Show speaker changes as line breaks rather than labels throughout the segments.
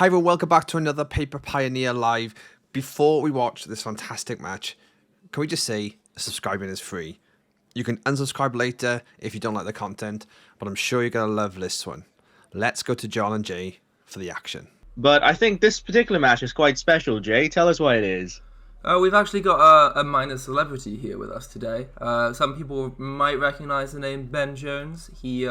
Hi everyone, welcome back to another Paper Pioneer Live. Before we watch this fantastic match, can we just say subscribing is free? You can unsubscribe later if you don't like the content, but I'm sure you're going to love this one. Let's go to John and Jay for the action.
But I think this particular match is quite special, Jay. Tell us why it is.
We've actually got a minor celebrity here with us today. Some people might recognize the name Ben Jones. He,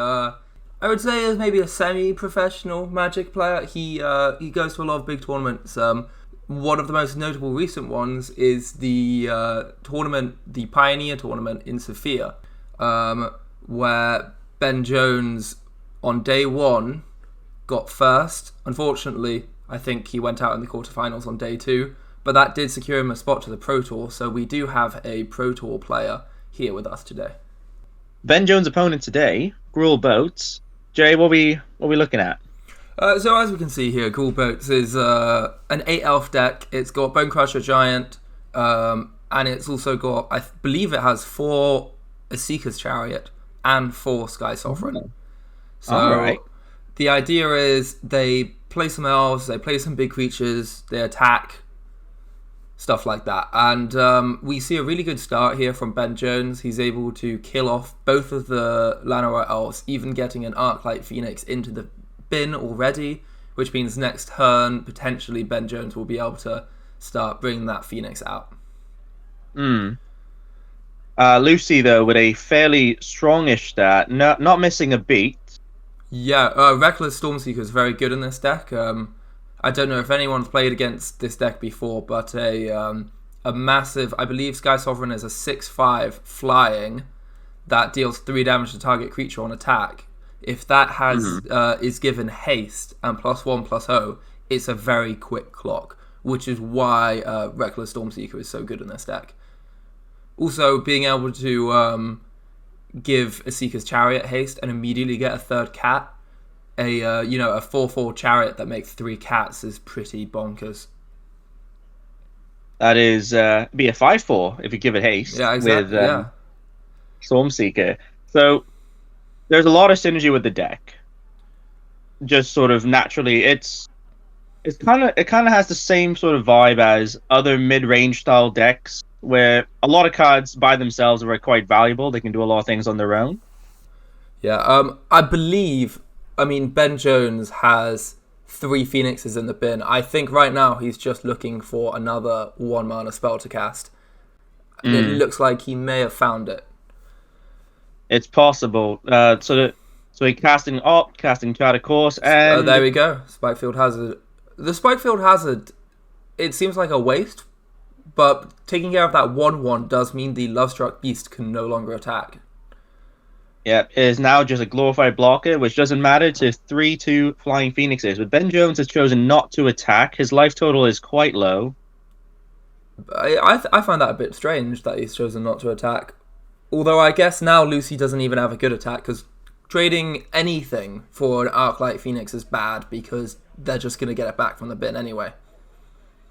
I would say, is maybe a semi-professional Magic player. He goes to a lot of big tournaments. One of the most notable recent ones is the tournament, the Pioneer Tournament in Sofia, where Ben Jones on day one got first. Unfortunately, I think he went out in the quarterfinals on day two, but that did secure him a spot to the Pro Tour, so we do have a Pro Tour player here with us today.
Ben Jones' opponent today, Gruul Boats. Jay, what are we looking at?
So as we can see here, Gruul Boats is an 8-elf deck. It's got Bone Crusher Giant, and it's also got, I believe it has 4 Seeker's Chariot and 4 Sky Sovereign. So
Alright.
The idea is they play some elves, they play some big creatures, they attack, stuff like that. And we see a really good start here from Ben Jones. He's able to kill off both of the Llanowar elves, even getting an Arclight Phoenix into the bin already, which means next turn, potentially Ben Jones will be able to start bringing that Phoenix out.
Luci, though, with a fairly strongish stat, not missing a beat.
Yeah, Reckless Stormseeker is very good in this deck. I don't know if anyone's played against this deck before, but a massive, I believe Sky Sovereign is a 6/5 flying that deals 3 damage to target creature on attack. If that has is given haste and +1/+0, it's a very quick clock, which is why Reckless Stormseeker is so good in this deck. Also, being able to give a Seeker's Chariot haste and immediately get a 3rd cat, a 4/4 chariot that makes 3 cats is pretty bonkers.
That is be a 5/4 if you give it haste.
Yeah, exactly.
With Stormseeker. So there's a lot of synergy with the deck. Just sort of naturally, it kind of has the same sort of vibe as other mid-range style decks, where a lot of cards by themselves are quite valuable. They can do a lot of things on their own.
Yeah, I believe, Ben Jones has 3 Phoenixes in the bin. I think right now he's just looking for another 1-mana spell to cast. It looks like he may have found it.
It's possible. So he casting Opt, casting Chart of Course, and
there we go. Spikefield Hazard. The Spikefield Hazard, it seems like a waste, but taking care of that 1/1 does mean the Lovestruck Beast can no longer attack.
Yeah, it is now just a glorified blocker, which doesn't matter to 3/2 Flying Phoenixes. But Ben Jones has chosen not to attack. His life total is quite low.
I find that a bit strange that he's chosen not to attack. Although I guess now Luci doesn't even have a good attack, because trading anything for an Arclight Phoenix is bad, because they're just going to get it back from the bin anyway.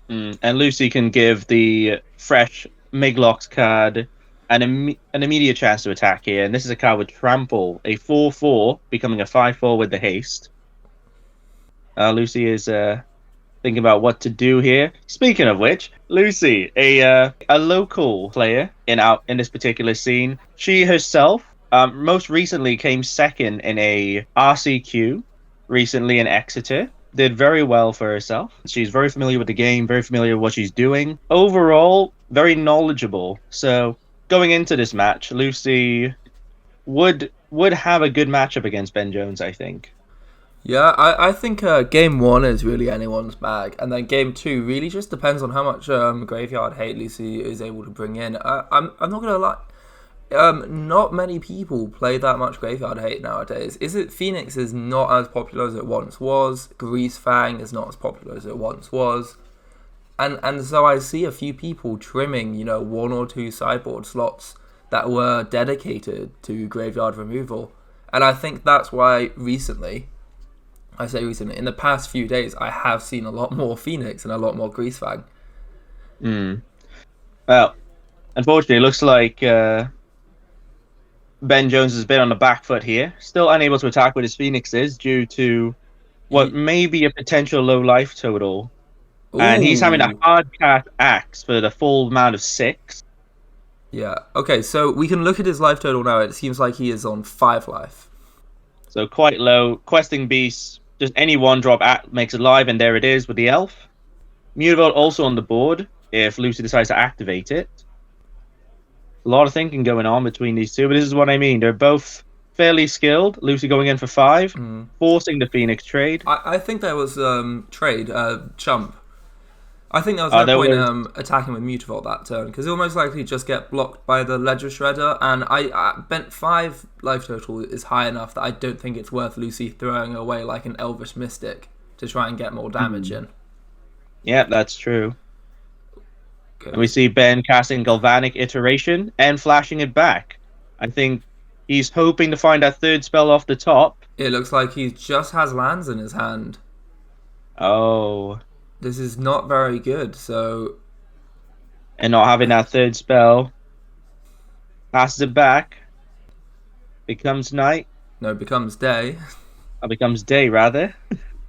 And Luci can give the fresh Miglox card an immediate chance to attack here. And this is a card with Trample, a 4/4, becoming a 5/4 with the haste. Luci is thinking about what to do here. Speaking of which, Luci, a local player in this particular scene. She herself most recently came second in a RCQ recently in Exeter. Did very well for herself. She's very familiar with the game, very familiar with what she's doing. Overall, very knowledgeable. So going into this match, Luci would have a good matchup against Ben Jones, I think.
Yeah, I think game 1 is really anyone's bag, and then game 2 really just depends on how much graveyard hate Luci is able to bring in. I'm not gonna lie, not many people play that much graveyard hate nowadays. Izzet Phoenix is not as popular as it once was. Greasefang is not as popular as it once was. And so I see a few people trimming, 1 or 2 sideboard slots that were dedicated to graveyard removal. And I think that's why recently, in the past few days, I have seen a lot more Phoenix and a lot more Greasefang.
Well, unfortunately, it looks like Ben Jones has been on the back foot here. Still unable to attack with his Phoenixes due to what may be a potential low life total. And he's having a
Ooh.
hard cast axe for the full amount of 6.
Yeah. Okay, so we can look at his life total now. It seems like he is on 5 life.
So quite low. Questing Beast, just any 1-drop makes it live, and there it is with the elf. Mutavault also on the board if Luci decides to activate it. A lot of thinking going on between these two, but this is what I mean. They're both fairly skilled. Luci going in for 5, forcing the Phoenix trade.
I think there was trade, chump. I think there was no point attacking with Mutavault that turn, because he'll most likely just get blocked by the Ledger Shredder, and I bet 5 life total is high enough that I don't think it's worth Luci throwing away like an Elvish Mystic to try and get more damage in.
Yeah, that's true.
Okay.
And we see Ben casting Galvanic Iteration and flashing it back. I think he's hoping to find that 3rd spell off the top.
It looks like he just has lands in his hand.
Oh.
This is not very good, so...
And not having that 3rd spell. Passes it back. Becomes night.
No, it becomes day.
Or becomes day, rather.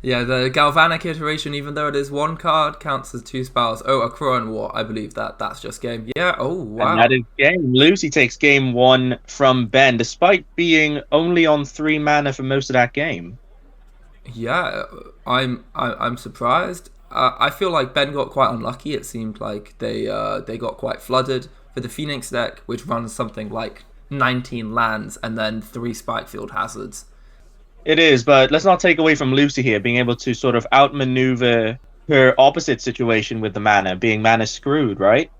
Yeah, the Galvanic Iteration, even though it is 1 card, counts as 2 spells. Oh, a Crowan War, I believe that's just game. Yeah, oh, wow.
And that is game. Luci takes game 1 from Ben, despite being only on 3 mana for most of that game.
Yeah, I'm surprised. I feel like Ben got quite unlucky. It seemed like they got quite flooded for the Phoenix deck, which runs something like 19 lands and then 3 Spikefield Hazards.
It is, but let's not take away from Luci here, being able to sort of outmaneuver her opposite situation with the mana, being mana screwed, right?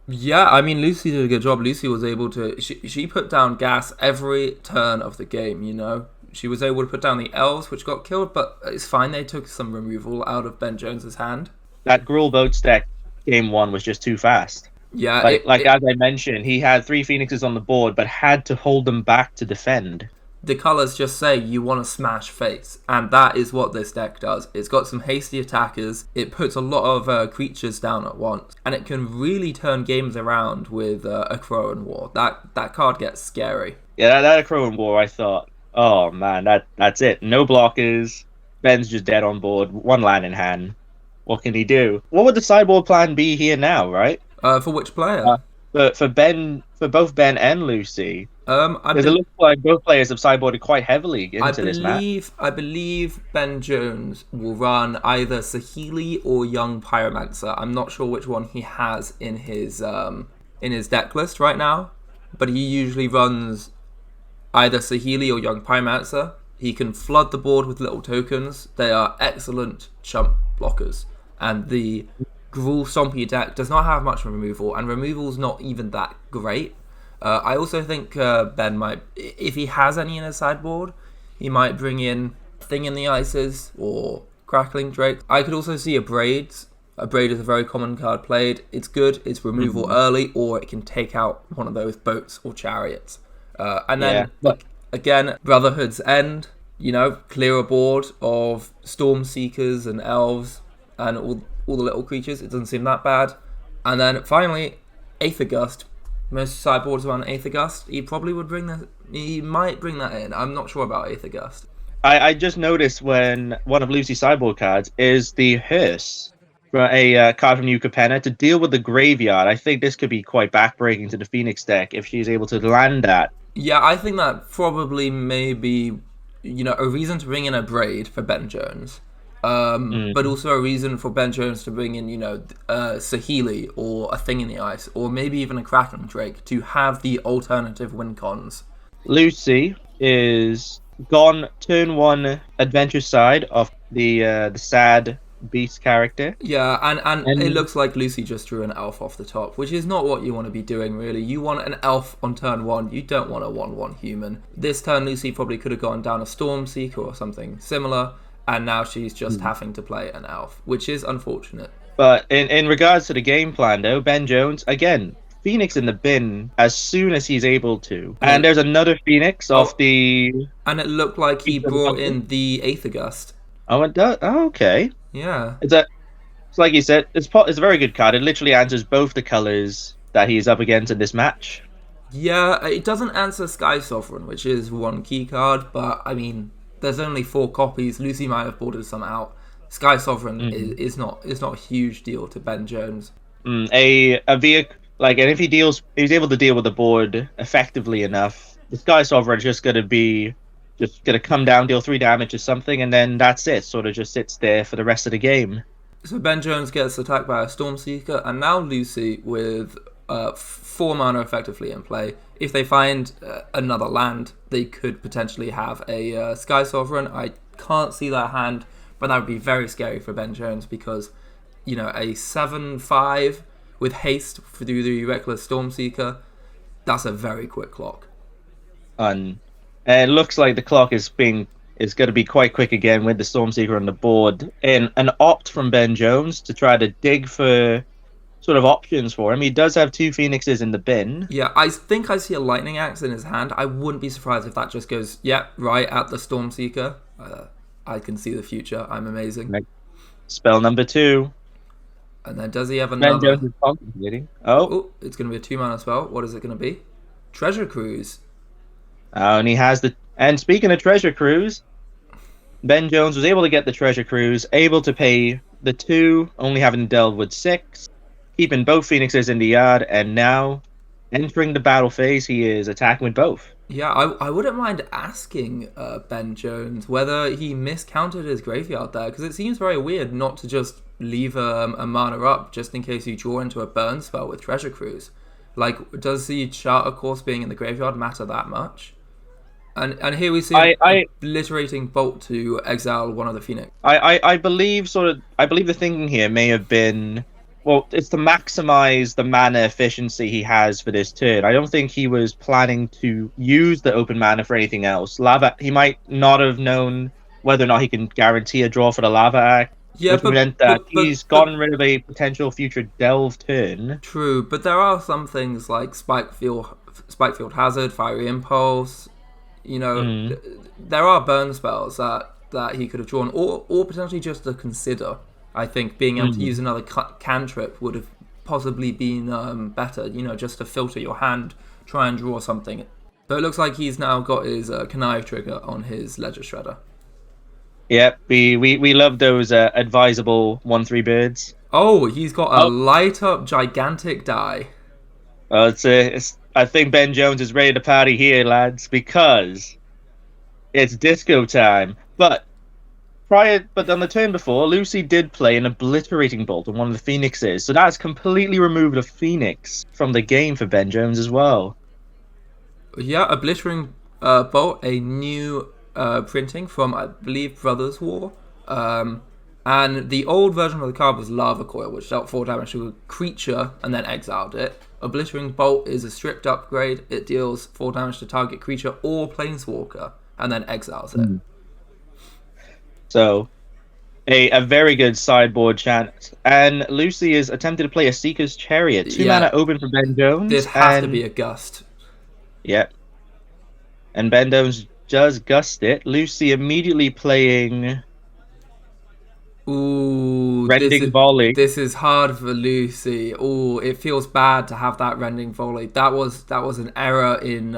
Yeah, I mean, Luci did a good job. Luci was able to... She put down gas every turn of the game, you know? She was able to put down the elves, which got killed, but it's fine. They took some removal out of Ben Jones's hand.
That Gruul Boats deck, game 1, was just too fast.
Yeah,
as I mentioned, he had 3 Phoenixes on the board, but had to hold them back to defend.
The colours just say you want to smash face, and that is what this deck does. It's got some hasty attackers, it puts a lot of creatures down at once, and it can really turn games around with a Crowan War. That card gets scary.
Yeah, that Crowan War, I thought, oh man, that's it. No blockers, Ben's just dead on board, 1 land in hand. What can he do? What would the sideboard plan be here now, right?
For which player?
For both Ben and Luci.
It
looks like both players have sideboarded quite heavily into this match.
I believe Ben Jones will run either Saheeli or Young Pyromancer. I'm not sure which one he has in his deck list right now, but he usually runs either Saheeli or Young Pyromancer. He can flood the board with little tokens. They are excellent chump blockers, and the Gruul Stompy deck does not have much removal, and removal's not even that great. I also think Ben might, if he has any in his sideboard, he might bring in Thing in the Ices or Crackling Drake. I could also see a Braid. A Braid is a very common card played. It's good, it's removal early, or it can take out one of those boats or chariots. And then, again, Brotherhood's End, you know, clear a board of Storm Seekers and Elves and all the little creatures. It doesn't seem that bad. And then, finally, Aether Gust. Most sideboards around Aether Gust. He might bring that in. I'm not sure about Aether Gust.
I just noticed when one of Luci's sideboard cards is the Hearse, a card from New Capenna, to deal with the graveyard. I think this could be quite backbreaking to the Phoenix deck if she's able to land that.
Yeah, I think that probably may be, you know, a reason to bring in a Braid for Ben Jones. But also a reason for Ben Jones to bring in, you know, Saheeli or a Thing in the Ice, or maybe even a Crackling Drake to have the alternative win cons.
Luci is gone turn 1 adventure side of the sad beast character.
Yeah, and it looks like Luci just drew an elf off the top, which is not what you want to be doing, really. You want an elf on turn 1. You don't want a 1/1 human. This turn, Luci probably could have gone down a Stormseeker or something similar, and now she's just having to play an elf, which is unfortunate.
But in regards to the game plan, though, Ben Jones, again, Phoenix in the bin as soon as he's able to. And there's another Phoenix off the...
And it looked like he brought in the Aether Gust.
Oh, it does? Oh, okay.
Yeah.
It's like you said, it's a very good card. It literally answers both the colors that he's up against in this match.
Yeah, it doesn't answer Sky Sovereign, which is 1 key card, but, I mean... there's only 4 copies. Luci might have ordered some out. Sky Sovereign is not a huge deal to Ben Jones.
A vehicle and if he's able to deal with the board effectively enough, the Sky Sovereign is just gonna come down, deal 3 damage or something, and then that's it. Sort of just sits there for the rest of the game.
So Ben Jones gets attacked by a Stormseeker, and now Luci with 4 mana effectively in play. If they find another land, they could potentially have a Sky Sovereign. I can't see that hand, but that would be very scary for Ben Jones because, a 7/5 with haste through the Reckless Stormseeker, that's a very quick clock.
And it looks like the clock is going to be quite quick again with the Stormseeker on the board. And an opt from Ben Jones to try to dig for sort of options for him. He does have 2 Phoenixes in the bin.
Yeah, I think I see a Lightning Axe in his hand. I wouldn't be surprised if that just goes, right at the Stormseeker. I can see the future. I'm amazing.
Spell number 2.
And then does he have another?
Ben Jones is contemplating. Oh,
it's going to be a 2-mana spell. What is it going to be? Treasure Cruise.
And he has and speaking of Treasure Cruise, Ben Jones was able to get the Treasure Cruise, able to pay the 2, only having to delve with 6, keeping both Phoenixes in the yard, and now entering the battle phase, he is attacking with both.
Yeah, I wouldn't mind asking Ben Jones whether he miscounted his graveyard there, because it seems very weird not to just leave a mana up just in case you draw into a burn spell with Treasure Cruise. Does the Charter Course being in the graveyard matter that much? And here we see obliterating bolt to exile one of the Phoenix.
I believe the thinking here may have been, well, it's to maximize the mana efficiency he has for this turn. I don't think he was planning to use the open mana for anything else. He might not have known whether or not he can guarantee a draw for the Lava Act.
Yeah,
which meant that he's gotten rid of a potential future delve turn.
True, but there are some things like Spikefield Hazard, Fiery Impulse. There are burn spells that he could have drawn, or potentially just to consider. I think being able to use another cantrip would have possibly been better, just to filter your hand, try and draw something. But it looks like he's now got his Connive trigger on his Ledger Shredder.
Yep, we love those advisable 1/3 birds.
Oh, he's got a light up gigantic die.
I think Ben Jones is ready to party here, lads, because it's disco time. But on the turn before, Luci did play an obliterating bolt on one of the Phoenixes, so that's completely removed a Phoenix from the game for Ben Jones as well.
Yeah, obliterating bolt, a new printing from, I believe, Brothers War. And the old version of the card was Lava Coil, which dealt 4 damage to a creature and then exiled it. Obliterating Bolt is a stripped upgrade. It deals 4 damage to target creature or planeswalker and then exiles it.
So, a very good sideboard chant. And Luci is attempting to play a Seeker's Chariot. 2 mana open for Ben Jones.
This has to be a Gust.
Yep. And Ben Jones does Gust it. Luci immediately playing...
Ooh,
Rending Volley.
This is hard for Luci. Ooh, it feels bad to have that Rending Volley. That was an error in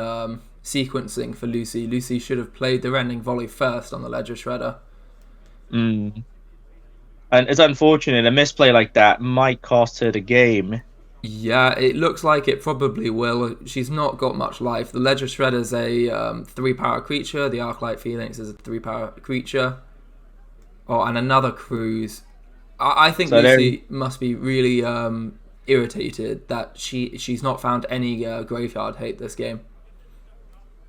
sequencing for Luci. Luci should have played the Rending Volley first on the Ledger Shredder.
And it's unfortunate. A misplay like that might cost her the game.
Yeah, it looks like it probably will. She's not got much life. The Ledger Shredder's a 3-power creature. The Arclight Phoenix is a 3-power creature. Oh, and another cruise. I think so Luci must be really irritated that she's not found any graveyard hate this game.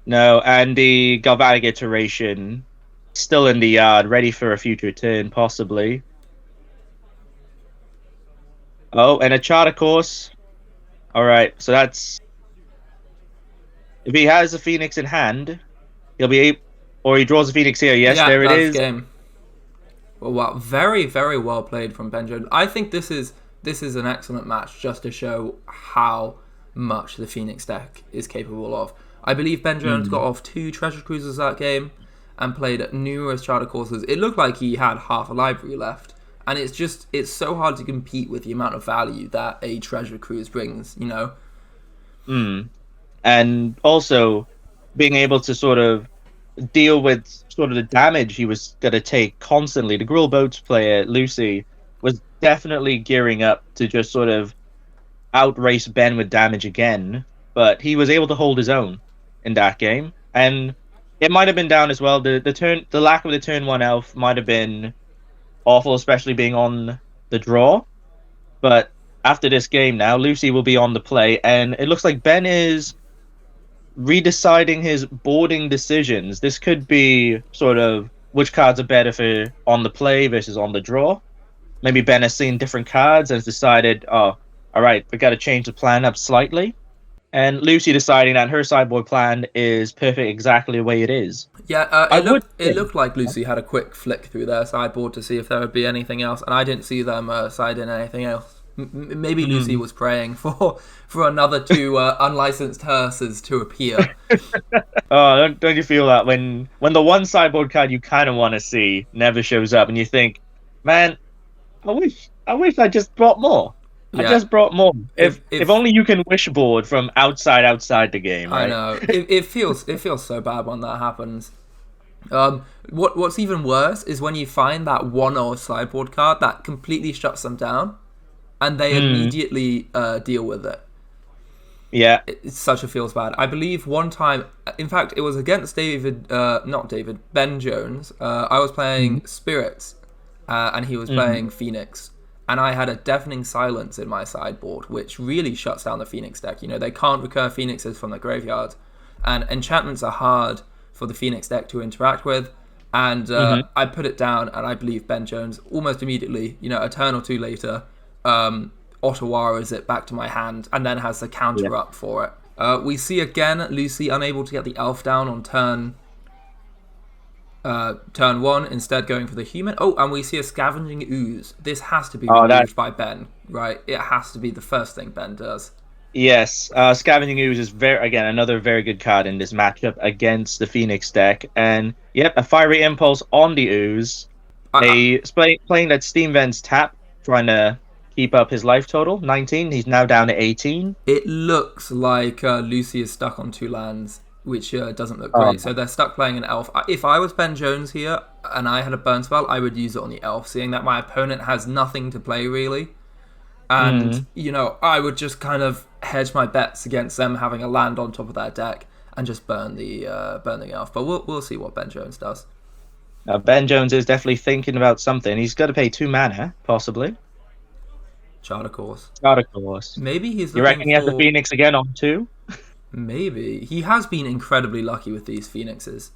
No, and the Galvanic Iteration still in the yard, ready for a future turn, possibly. Oh, and a Charter Course. Alright, so that's... If he has a Phoenix in hand, he'll be able... Or he draws a Phoenix here. Yes, there it is.
Game. Well, wow, very, very well played from Ben Jones. I think this is an excellent match just to show how much the Phoenix deck is capable of. I believe Ben Jones got off 2 Treasure Cruisers that game and played numerous Charter Courses. It looked like he had half a library left. And it's so hard to compete with the amount of value that a Treasure Cruise brings,
And also being able to sort of deal with sort of the damage he was going to take constantly. The Gruul Boats player, Luci, was definitely gearing up to just sort of outrace Ben with damage again, but he was able to hold his own in that game. And it might have been down as well. The lack of the turn 1 elf might have been awful, especially being on the draw. But after this game now, Luci will be on the play, and it looks like Ben is redeciding his boarding decisions. This could be sort of which cards are better for on the play versus on the draw. Maybe Ben has seen different cards and has decided, oh, all right, we got to change the plan up slightly. And Luci deciding that her sideboard plan is perfect exactly the way it is.
Yeah, it looked like Luci had a quick flick through their sideboard to see if there would be anything else, and I didn't see them siding anything else. Maybe Luci was praying for another 2 unlicensed hearses to appear.
Oh, don't you feel that when the one sideboard card you kind of want to see never shows up, and you think, man, I wish I just brought more. Yeah. I just brought more. If only you can wish board from outside the game. Right?
I know. It feels so bad when that happens. What's even worse is when you find that 1/0 sideboard card that completely shuts them down, and they immediately deal with it.
Yeah,
it's such a feels bad. I believe one time, in fact, it was against Ben Jones. I was playing Spirits, and he was playing Phoenix. And I had a deafening silence in my sideboard, which really shuts down the Phoenix deck. You know, they can't recur Phoenixes from the graveyard. And enchantments are hard for the Phoenix deck to interact with. And I put it down, and I believe Ben Jones, almost immediately, a turn or 2 later, Ottawa's it back to my hand, and then has the counter up for it. We see again Luci unable to get the elf down on turn 1, instead going for the human. Oh, and we see a Scavenging Ooze. This has to be removed by Ben, right? It has to be the first thing Ben does.
Yes, Scavenging Ooze is another very good card in this matchup against the Phoenix deck. And a Fiery Impulse on the Ooze. Playing that Steam Vents tap, trying to keep up his life total, 19. He's now down to 18.
It looks like Luci is stuck on 2 lands, which doesn't look great. So they're stuck playing an elf. If I was Ben Jones here and I had a burn spell, I would use it on the elf, seeing that my opponent has nothing to play really. And, I would just kind of hedge my bets against them having a land on top of their deck and just burn the elf. But we'll see what Ben Jones does.
Ben Jones is definitely thinking about something. He's got to pay 2 mana, possibly.
Charter Course.
Maybe he's looking. You reckon he has the Phoenix again on 2?
Maybe. He has been incredibly lucky with these Phoenixes.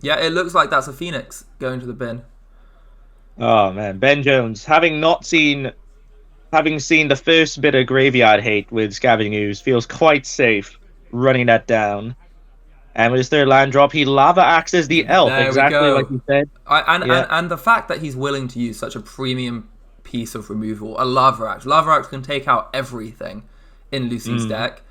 Yeah, it looks like that's a Phoenix going to the bin.
Oh, man. Ben Jones, having seen the first bit of graveyard hate with Scavenging Ooze, feels quite safe running that down. And with his 3rd land drop, he Lava Axes the elf, exactly like you said.
And the fact that he's willing to use such a premium piece of removal, a Lava Axe. Lava Axe can take out everything in Luci's deck.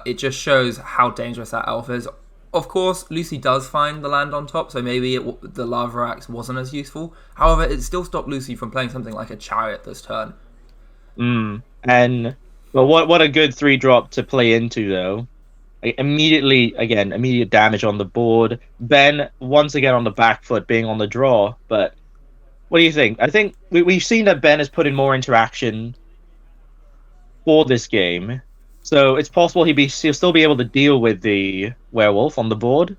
It just shows how dangerous that elf is. Of course, Luci does find the land on top, so maybe the Lava Axe wasn't as useful. However, it still stopped Luci from playing something like a Chariot this turn.
And what a good 3-drop to play into, though. Immediate damage on the board. Ben, once again on the back foot, being on the draw. But what do you think? I think we've seen that Ben has put in more interaction for this game. So it's possible he'll still be able to deal with the werewolf on the board.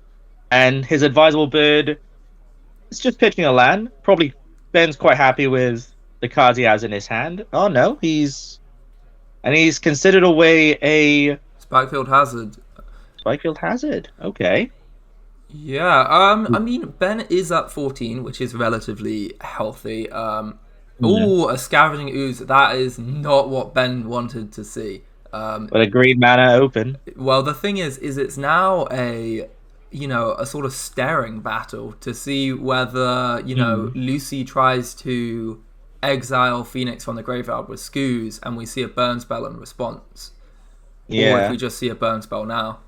And his advisable bird is just pitching a land. Probably Ben's quite happy with the cards he has in his hand. Oh no, he's considered away a
Spikefield
Hazard. Okay.
Yeah, I mean, Ben is at 14, which is relatively healthy. A Scavenging Ooze. That is not what Ben wanted to see.
But a green mana open.
Well, the thing is it's now a sort of staring battle to see whether, Luci tries to exile Phoenix from the graveyard with Scoos and we see a burn spell in response.
Yeah.
Or if we just see a burn spell now.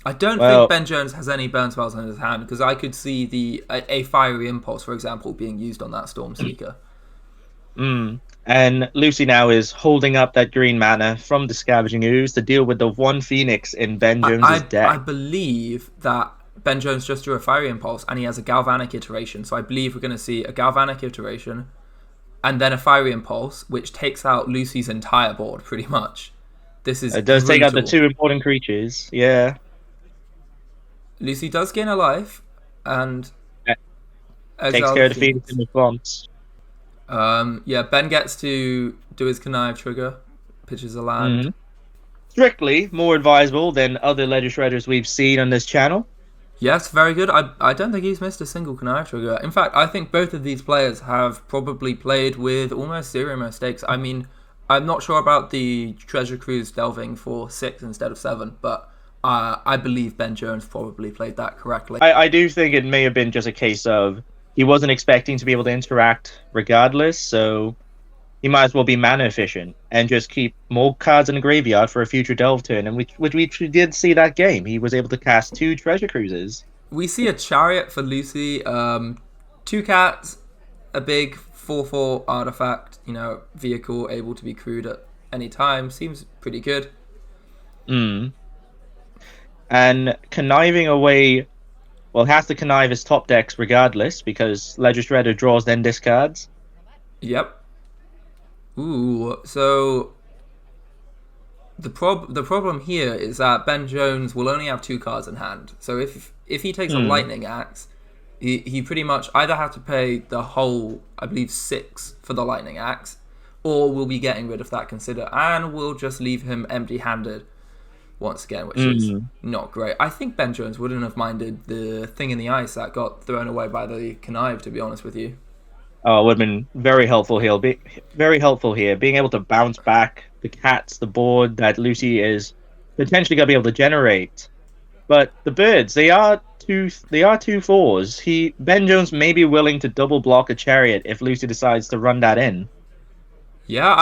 I don't think Ben Jones has any burn spells in his hand, because I could see a Fiery Impulse, for example, being used on that Stormseeker.
And Luci now is holding up that green mana from the Scavenging Ooze to deal with the 1 Phoenix in Ben Jones' deck.
I believe that Ben Jones just drew a Fiery Impulse, and he has a Galvanic Iteration. So I believe we're going to see a Galvanic Iteration, and then a Fiery Impulse, which takes out Luci's entire board, pretty much. This is
It does
brutal.
take out the 2 important creatures. Yeah.
Luci does gain a life, and
Takes care of the Phoenix in response.
Ben gets to do his Connive trigger, pitches a land.
Mm-hmm. Strictly more advisable than other Ledger Shredders we've seen on this channel.
Yes, very good. I don't think he's missed a single Connive trigger. In fact, I think both of these players have probably played with almost zero mistakes. I mean, I'm not sure about the Treasure Cruise delving for 6 instead of 7, but I believe Ben Jones probably played that correctly.
I do think it may have been just a case of he wasn't expecting to be able to interact regardless, so he might as well be mana efficient and just keep more cards in the graveyard for a future delve turn, and which we did see that game. He was able to cast 2 Treasure Cruises.
We see a Chariot for Luci, 2 cats, a big 4/4 artifact, vehicle able to be crewed at any time. Seems pretty good.
And conniving away, well, has to connive his top decks regardless, because Ledger Shredder draws then discards.
Yep. Ooh, so the problem here is that Ben Jones will only have 2 cards in hand. So if he takes a Lightning Axe, he pretty much either have to pay the whole, I believe, 6 for the Lightning Axe, or we'll be getting rid of that Consider, and we'll just leave him empty-handed once again, which is not great. I think Ben Jones wouldn't have minded the thing in the ice that got thrown away by the Connive, to be honest with you.
Oh, it would have been very helpful here. Very helpful here. Being able to bounce back the cats, the board that Luci is potentially going to be able to generate. But the birds, they are 2/4s. Ben Jones may be willing to double block a Chariot if Luci decides to run that in.
Yeah,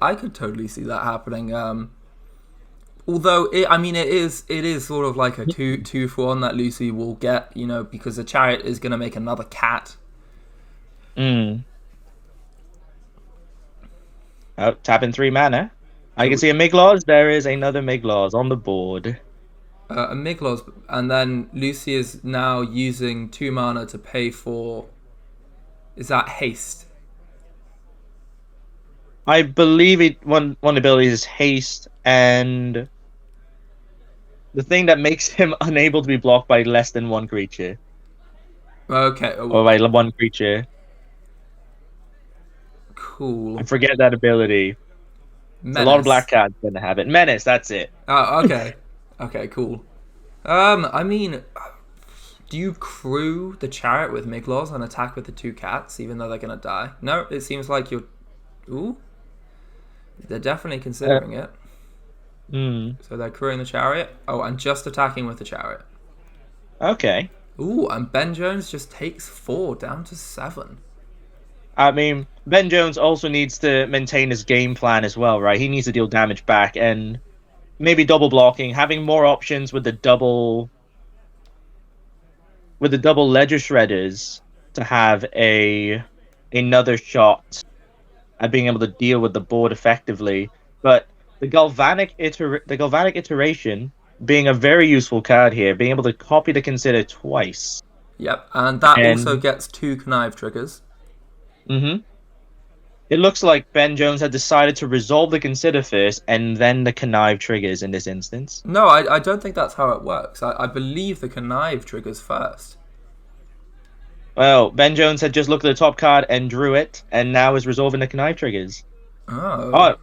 I could totally see that happening. Although it is sort of like a 2/1 that Luci will get, because the Chariot is going to make another cat.
Oh, tap in 3 mana. I can see a Migloz. There is another Migloz on the board.
A Migloz, and then Luci is now using 2 mana to pay for. Is that haste?
I believe one ability is haste, and the thing that makes him unable to be blocked by less than 1 creature.
Okay.
Or by 1 creature.
Cool.
I forget that ability. A lot of black cards gonna have it. Menace, that's it.
Oh, okay. Okay, cool. I mean, do you crew the Chariot with Migloz and attack with the 2 cats, even though they're gonna die? No, it seems like you're. Ooh. They're definitely considering it. So they're crewing the Chariot. Oh, and just attacking with the Chariot.
Okay.
Ooh, and Ben Jones just takes 4 down to 7.
I mean, Ben Jones also needs to maintain his game plan as well, right? He needs to deal damage back, and maybe double blocking, having more options with the double Ledger Shredders to have another shot at being able to deal with the board effectively. But the Galvanic Iteration being a very useful card here, being able to copy the Consider twice.
Yep, and that also gets 2 Connive triggers.
It looks like Ben Jones had decided to resolve the Consider first, and then the Connive triggers in this instance.
No, I don't think that's how it works. I believe the Connive triggers first.
Well, Ben Jones had just looked at the top card and drew it, and now is resolving the Connive triggers.
Oh.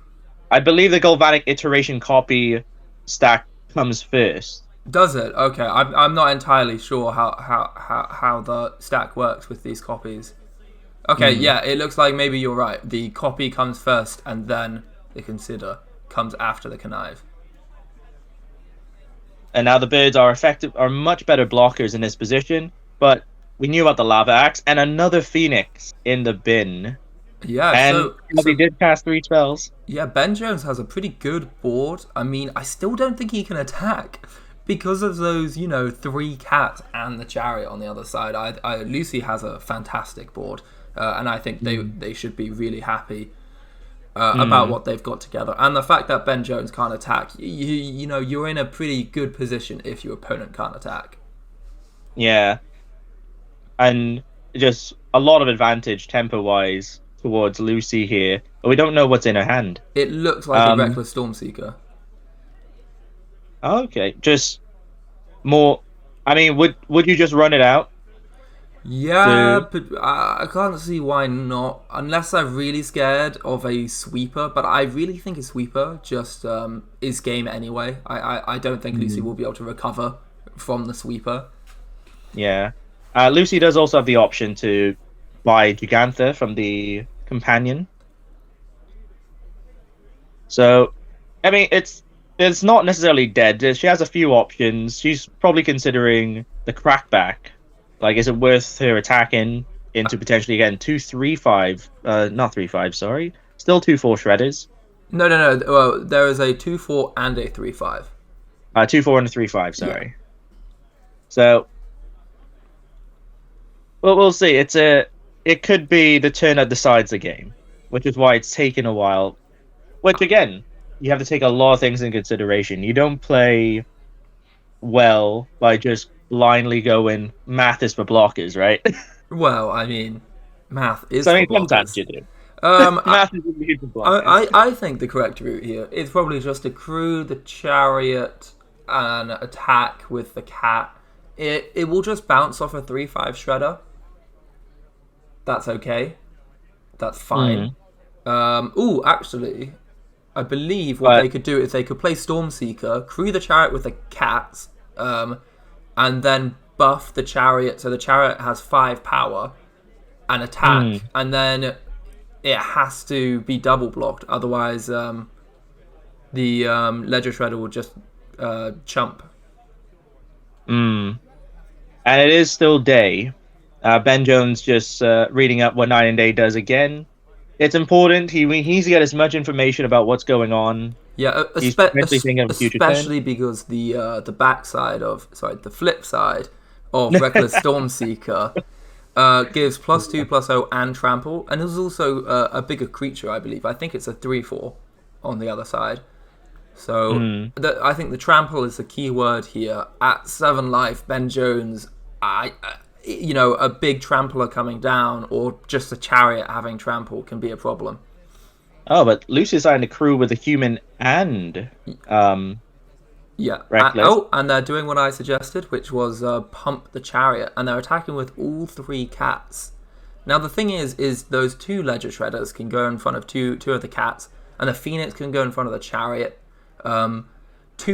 I believe the Galvanic Iteration copy stack comes first.
Does it? Okay, I'm not entirely sure how the stack works with these copies. Okay, yeah, it looks like maybe you're right. The copy comes first, and then the Consider comes after the Connive.
And now the birds are much better blockers in this position, but we knew about the Lava Axe and another Phoenix in the bin.
Yeah,
and he did cast 3 spells.
Yeah, Ben Jones has a pretty good board. I mean, I still don't think he can attack because of those, 3 cats and the Chariot on the other side. Luci has a fantastic board. And I think they should be really happy about what they've got together. And the fact that Ben Jones can't attack, you're in a pretty good position if your opponent can't attack.
Yeah, and just a lot of advantage tempo-wise towards Lucy here, but we don't know what's in her hand.
It looks like a Reckless Stormseeker.
Okay, just more. I mean, would you just run it out?
Yeah, but I can't see why not, unless I'm really scared of a sweeper. But I really think a sweeper just is game anyway. I don't think Lucy will be able to recover from the sweeper.
Yeah. Lucy does also have the option to buy Gigantha from the companion. So, I mean, it's not necessarily dead. She has a few options. She's probably considering the crackback. Like, is it worth her attacking into potentially, again, 2-3-5? Not 3-5, sorry. Still 2-4 shredders.
No. Well, there is a 2-4 and a 3-5.
2-4 and a 3-5, sorry.
Yeah.
So, well, we'll see. It could be the turn that decides the game, which is why it's taken a while. Which, again, you have to take a lot of things into consideration. You don't play well by just blindly going, math is for blockers, right?
Well, I mean, math is
So, I
for
mean, sometimes
blockers.
you do. Math is for blockers.
I think the correct route here is probably just to crew the chariot and attack with the cat. It will just bounce off a 3-5 shredder. That's okay. That's fine. Actually, I believe what they could do is they could play Stormseeker, crew the chariot with the cats, and then buff the chariot so the chariot has 5 power and attack, and then it has to be double blocked. Otherwise, the Ledger Shredder will just chump.
And it is still day. Ben Jones just reading up what Night and Day does again. It's important. He needs to get as much information about what's going on.
Yeah, especially because the backside of the flip side of Reckless Stormseeker gives +2/+0 and trample, and there's also a bigger creature, I believe. I think it's a 3/4 on the other side. So I think the trample is the key word here. At 7 life, Ben Jones, a big trampler coming down or just a chariot having trample can be a problem.
Oh, but Lucy is starting to crew with a human and Reckless.
And they're doing what I suggested, which was pump the chariot, and they're attacking with all 3 cats. Now the thing is those 2 Ledger Shredders can go in front of two of the cats, and the Phoenix can go in front of the chariot. 2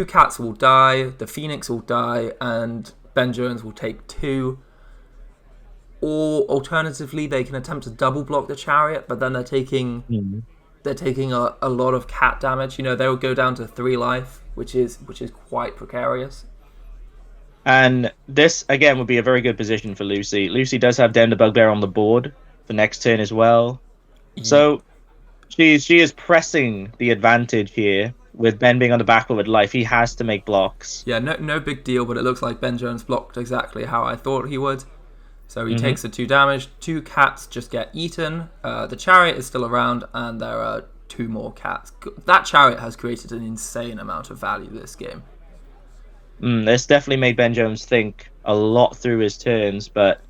cats will die, the Phoenix will die, and Ben Jones will take 2. Or alternatively, they can attempt to double block the chariot, but then they're taking a lot of cat damage. They will go down to 3 life, which is quite precarious.
And this again would be a very good position for Lucy. Lucy does have Den the Bugbear on the board for next turn as well. So she is pressing the advantage here with Ben being on the back foot with life. He has to make blocks.
Yeah, no big deal, but it looks like Ben Jones blocked exactly how I thought he would. So he takes the 2 damage. 2 cats just get eaten. The chariot is still around, and there are 2 more cats. That chariot has created an insane amount of value this game.
This definitely made Ben Jones think a lot through his turns, but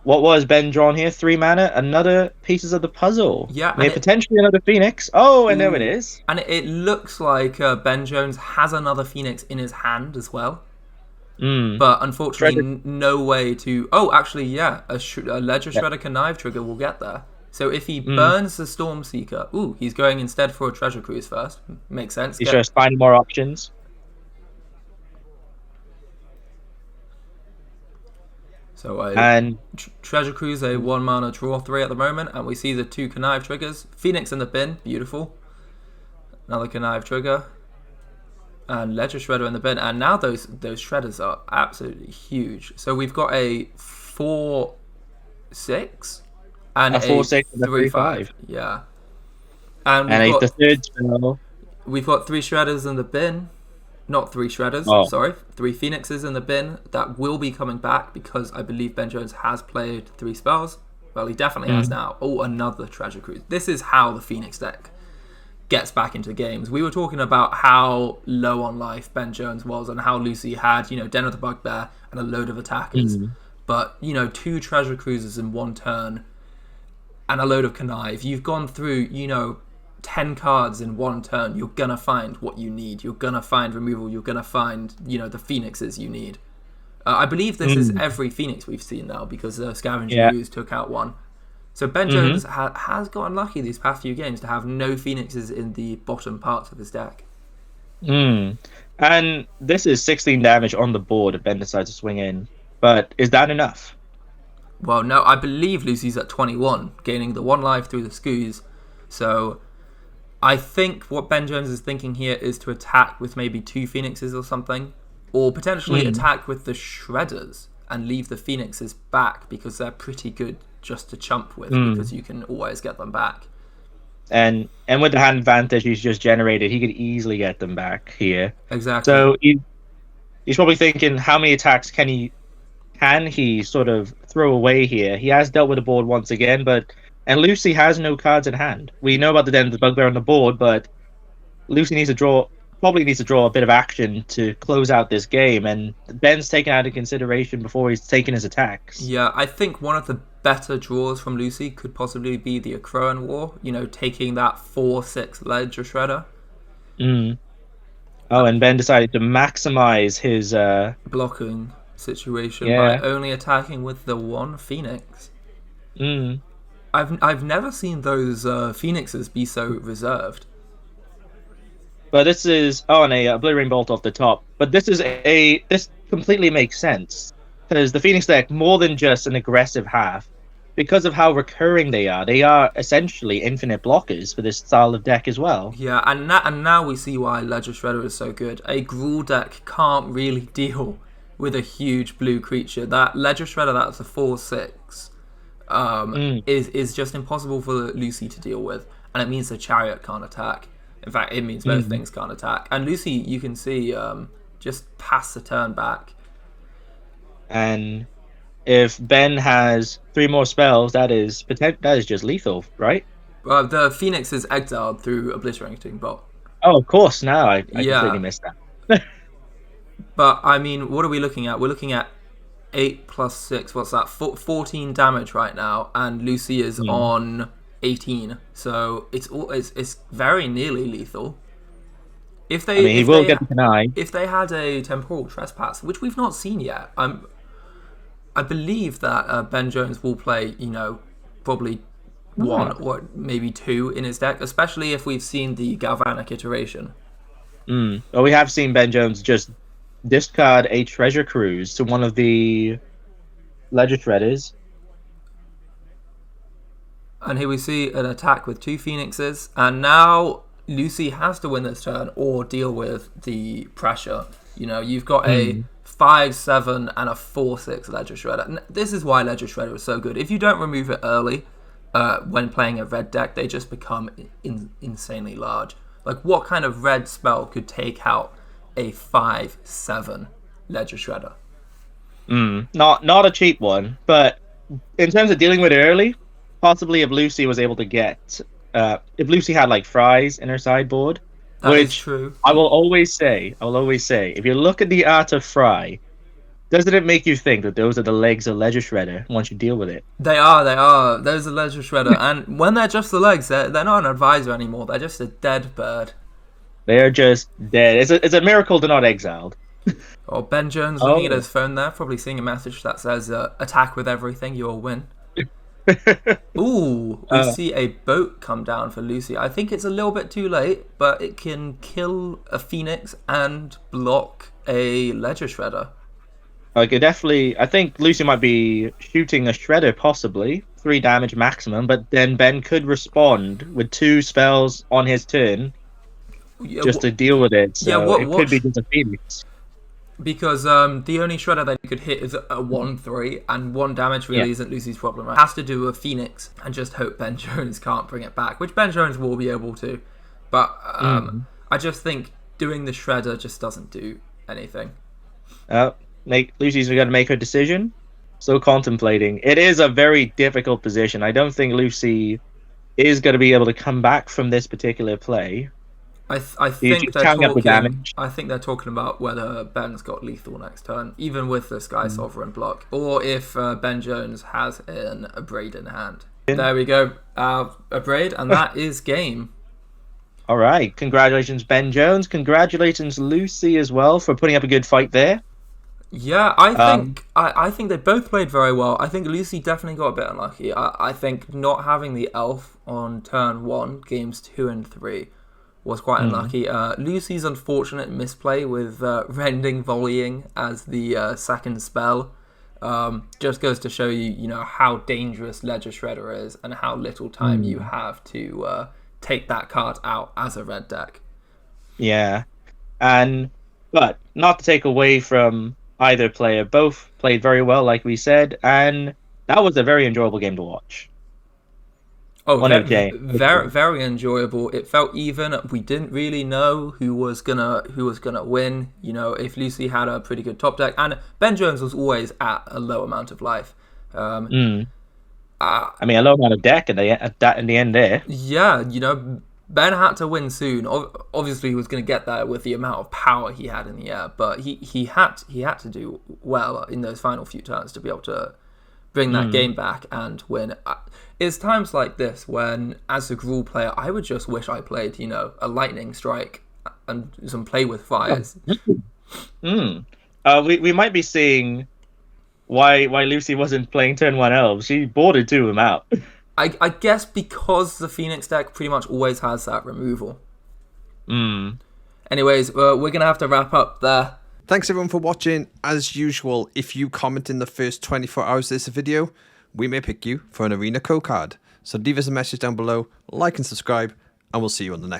what was Ben drawn here? 3 mana, another pieces of the puzzle.
Yeah,
Maybe potentially another Phoenix. Oh, and there it is.
And it looks like Ben Jones has another Phoenix in his hand as well. But unfortunately, no way to... Oh, actually, yeah, a Ledger Shredder Connive trigger will get there. So if he burns the Stormseeker... he's going instead for a Treasure Cruise first. Makes sense.
He's just finding more options.
So Treasure Cruise, a 1 mana draw 3 at the moment, and we see the 2 Connive triggers. Phoenix in the bin, beautiful. Another Connive trigger. And Ledger Shredder in the bin, and now those shredders are absolutely huge. So we've got a 4/6 and a
4/6 and a
3/5. Yeah, and
the third spell.
We've got 3 shredders in the bin, not 3 shredders. Sorry, 3 Phoenixes in the bin that will be coming back because I believe Ben Jones has played 3 spells. Well, he definitely has now. Oh, another Treasure Cruise. This is how the Phoenix deck gets back into games. We were talking about how low on life Ben Jones was and how Luci had, Den of the Bugbear and a load of attackers. But, 2 treasure cruisers in 1 turn and a load of connive. You've gone through, 10 cards in 1 turn. You're going to find what you need. You're going to find removal. You're going to find, the Phoenixes you need. I believe this is every Phoenix we've seen now because the Scavenger Ooze took out 1. So Ben Jones has gotten lucky these past few games to have no Phoenixes in the bottom parts of his deck.
And this is 16 damage on the board if Ben decides to swing in. But is that enough?
Well, no, I believe Lucy's at 21, gaining the 1 life through the Scoos. So I think what Ben Jones is thinking here is to attack with maybe 2 Phoenixes or something. Or potentially attack with the Shredders and leave the Phoenixes back because they're pretty good just to chump with because you can always get them back.
And with the hand advantage he's just generated, he could easily get them back here.
Exactly.
So he's probably thinking, how many attacks can he sort of throw away here? He has dealt with the board once again, and Luci has no cards in hand. We know about the Den of the Bugbear on the board, but Luci probably needs to draw a bit of action to close out this game, and Ben's taken out of consideration before he's taken his attacks.
Yeah, I think one of the better draws from Luci could possibly be the Akroan War, taking that 4/6 Ledger Shredder.
Oh, and Ben decided to maximize his
blocking situation by only attacking with the 1 Phoenix. I've never seen those Phoenixes be so reserved.
But this is and a Obliterating Bolt off the top. But this completely makes sense because the Phoenix deck, more than just an aggressive half, because of how recurring they are essentially infinite blockers for this style of deck as well.
Yeah, and now we see why Ledger Shredder is so good. A Gruul deck can't really deal with a huge blue creature. That Ledger Shredder, that's a 4/6, is just impossible for Luci to deal with, and it means the Chariot can't attack. In fact, it means both things can't attack. And Luci, you can see, just pass the turn back.
And if Ben has 3 more spells, that is just lethal, right?
The Phoenix is exiled through Obliterating Bolt.
Oh, of course. Now I completely missed that.
But I mean, what are we looking at? We're looking at 8 plus 6. What's that? 14 damage right now, and Luci is on 18. So it's very nearly lethal. He
will get the connive.
If they had a Temporal Trespass, which we've not seen yet, I believe that Ben Jones will play, probably 1 or maybe 2 in his deck, especially if we've seen the Galvanic iteration.
Well, we have seen Ben Jones just discard a Treasure Cruise to one of the Ledger Shredders.
And here we see an attack with 2 Phoenixes, and now Luci has to win this turn or deal with the pressure. You've got a 5/7 and a 4/6 Ledger Shredder. And this is why Ledger Shredder is so good. If you don't remove it early, when playing a red deck, they just become insanely large. Like, what kind of red spell could take out a 5/7 Ledger Shredder?
Not a cheap one, but in terms of dealing with it early, possibly if Luci was able to get... if Luci had, Fries in her sideboard...
That is true.
I will always say, if you look at the art of Fry, doesn't it make you think that those are the legs of Ledger Shredder once you deal with it?
They are. Those are Ledger Shredder. And when they're just the legs, they're not an advisor anymore. They're just a dead bird.
They are just dead. It's a miracle they're not exiled.
Or Ben Jones looking at his phone there, probably seeing a message that says, attack with everything, you'll win. Ooh, we see a boat come down for Luci. I think it's a little bit too late, but it can kill a Phoenix and block a Ledger Shredder.
I think Luci might be shooting a Shredder, possibly 3 damage maximum, but then Ben could respond with 2 spells on his turn to deal with it. So it could be just a Phoenix.
Because the only Shredder that you could hit is a 1/3, and 1 damage really isn't Luci's problem. Right? It has to do with Phoenix, and just hope Ben Jones can't bring it back, which Ben Jones will be able to. But I just think doing the Shredder just doesn't do anything.
Luci's going to make her decision. Still contemplating. It is a very difficult position. I don't think Luci is going to be able to come back from this particular play.
I
He's
think
just
they're
counting up the
talking.
damage.
I think they're talking about whether Ben's got lethal next turn, even with the Sky Sovereign block, or if Ben Jones has an Abrade in hand. There we go, Abrade, and that is game.
All right, congratulations, Ben Jones. Congratulations, Luci, as well, for putting up a good fight there.
Yeah, I think they both played very well. I think Luci definitely got a bit unlucky. I think not having the elf on turn 1, games 2 and 3, was quite unlucky. Lucy's unfortunate misplay with Rending Volleying as the second spell just goes to show you, how dangerous Ledger Shredder is and how little time you have to take that card out as a red deck.
Yeah, but not to take away from either player, both played very well, like we said, and that was a very enjoyable game to watch.
Oh, very, very enjoyable. It felt even. We didn't really know who was gonna win. If Luci had a pretty good top deck, and Ben Jones was always at a low amount of life.
A low amount of deck in the end there.
Yeah, Ben had to win soon. Obviously, he was going to get there with the amount of power he had in the air, but he had to do well in those final few turns to be able to bring that game back and win. It's times like this when, as a Gruul player, I would just wish I played, a Lightning Strike and some Play with Fires.
We might be seeing why Luci wasn't playing turn 1 elves. She boarded 2 of them out.
I guess because the Phoenix deck pretty much always has that removal. Anyways, we're going to have to wrap up there.
Thanks everyone for watching. As usual, if you comment in the first 24 hours of this video, we may pick you for an Arena Code card. So leave us a message down below, like and subscribe, and we'll see you on the next